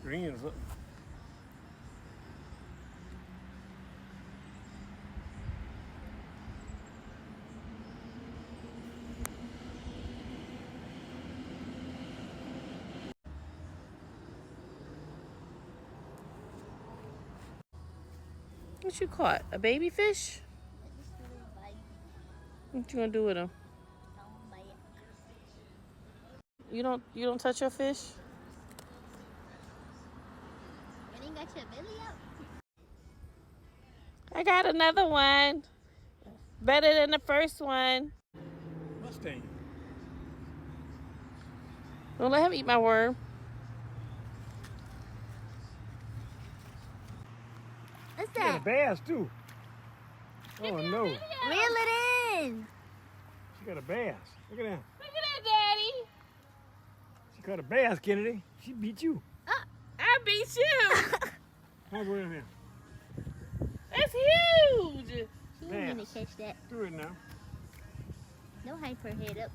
green or something. What you caught? A baby fish? What you gonna do with him? You don't touch your fish? You ain't got your belly out? I got another one. Better than the first one. Mustang. Don't let him eat my worm. What's She got a that? bass too. Oh no. Reel it in. She got a bass. Look at that. Look at that, Daddy. She caught a bass, Kennedy. She beat you. I beat you. How about him? That's huge. She didn't mean Bass. to catch that. Do it now. No hyper head up.